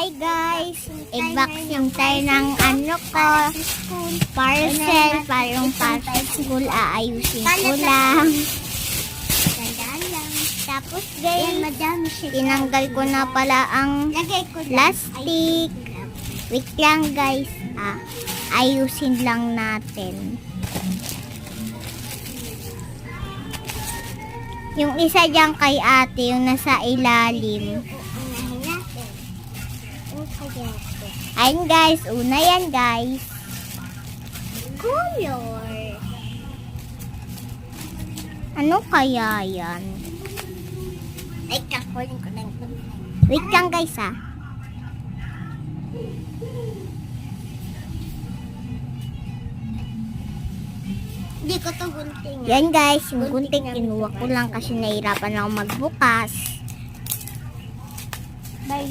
Hi guys! I-vacuum tayo ng ano ko, parcel, parang parcel school, aayusin ko lang. Tapos guys, tinanggal ko na pala ang plastic. Wait lang guys, ayusin lang natin. Yung isa dyan kay ate, yung nasa ilalim. Ayun guys, una yan guys. Color. Ano kaya yan? Ay, kakunin ko lang. Wait lang guys Hindi ko to gunting. Yan guys, yung gunting kinuha ko lang kasi nahirapan ako magbukas. Bye.